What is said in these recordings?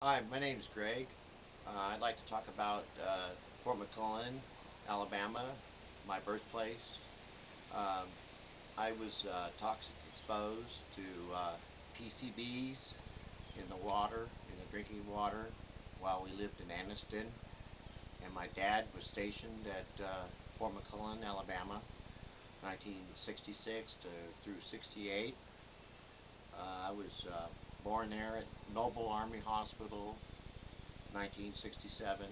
Hi, my name is Greg. I'd like to talk about Fort McClellan, Alabama, my birthplace. Um, I was toxic exposed to PCBs in the water, in the drinking water, while we lived in Anniston. And my dad was stationed at Fort McClellan, Alabama, 1966 through 68. I was born there at Noble Army Hospital, 1967.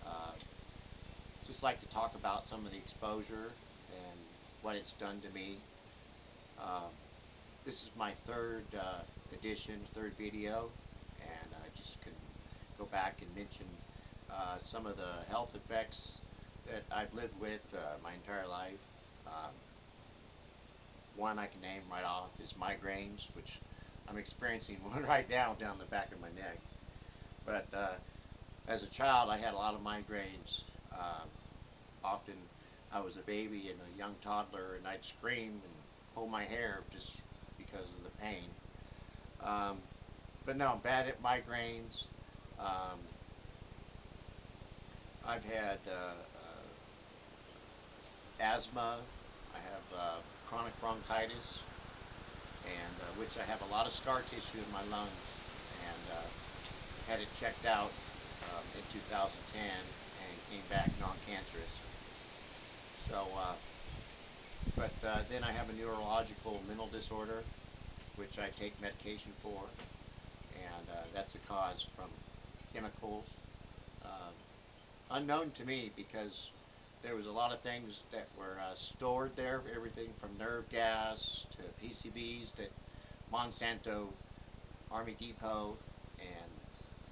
Uh, just like to talk about some of the exposure and what it's done to me. Uh, this is my third edition, third video, and I just can go back and mention some of the health effects that I've lived with my entire life. Um, One I can name right off is migraines, which I'm experiencing one right now down the back of my neck. But as a child, I had a lot of migraines. Often I was a baby and a young toddler, and I'd scream and pull my hair just because of the pain. Um, but no, bad at migraines. Um, I've had asthma. I have chronic bronchitis, and which I have a lot of scar tissue in my lungs, and had it checked out in 2010 and came back non-cancerous. So, but then I have a neurological mental disorder, which I take medication for, and that's a cause from chemicals. Um, Unknown to me because there was a lot of things that were stored there, everything from nerve gas to PCBs that Monsanto, Army Depot, and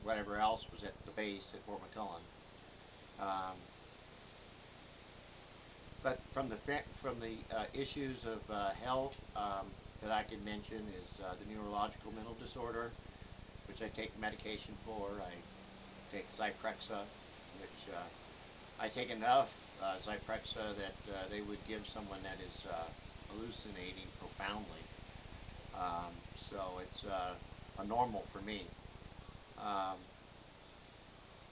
whatever else was at the base at Fort McClellan. Um, but from the issues of health that I can mention is the neurological mental disorder, which I take medication for. I take Zyprexa, which I take enough Zyprexa that they would give someone that is hallucinating profoundly. So it's a normal for me. Um,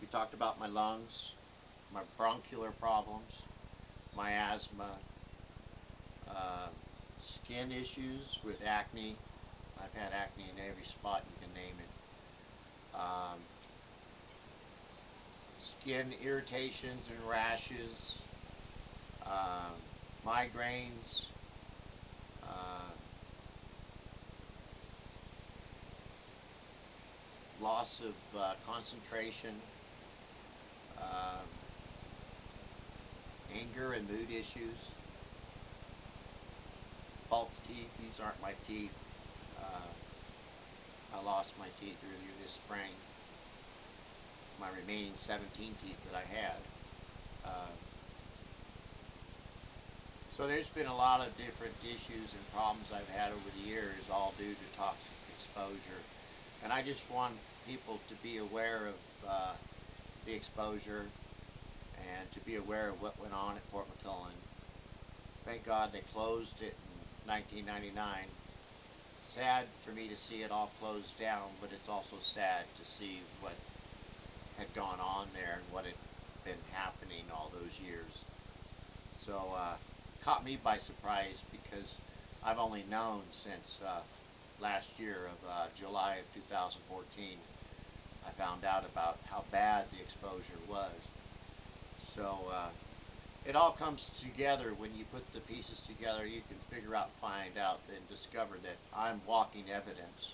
we talked about my lungs, my bronchial problems, my asthma, uh, skin issues with acne. I've had acne in every spot you can name it. Skin irritations and rashes, um, migraines, uh, loss of concentration, uh, anger and mood issues, false teeth. These aren't my teeth. Uh, I lost my teeth earlier this spring, my remaining 17 teeth that I had. Uh, so there's been a lot of different issues and problems I've had over the years, all due to toxic exposure. And I just want people to be aware of the exposure and to be aware of what went on at Fort McClellan. Thank God they closed it in 1999. Sad for me to see it all closed down, but it's also sad to see what had gone on there and what had been happening all those years. So caught me by surprise because I've only known since last year of July of 2014. I found out about how bad the exposure was. So it all comes together when you put the pieces together. You can figure out, find out, and discover that I'm walking evidence.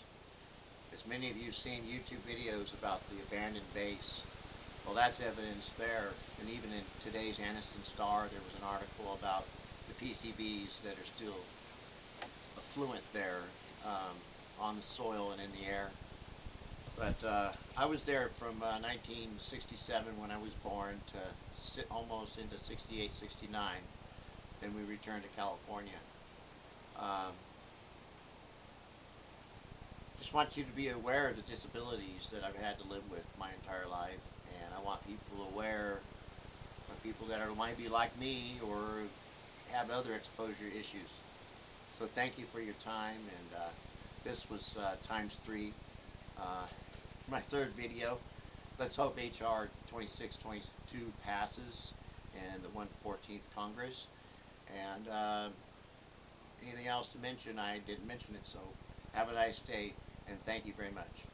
As many of you have seen YouTube videos about the abandoned base, well, that's evidence there. And even in today's Anniston Star, there was an article about the PCBs that are still affluent there on the soil and in the air. But I was there from 1967 when I was born to almost into 68, 69. Then we returned to California. Um, just want you to be aware of the disabilities that I've had to live with my entire life, and I want people aware of people that are might be like me or have other exposure issues. So thank you for your time, and this was times three. Uh, my third video. Let's hope HR 2622 passes in the 114th Congress. And anything else to mention? I didn't mention it, so have a nice day, and thank you very much.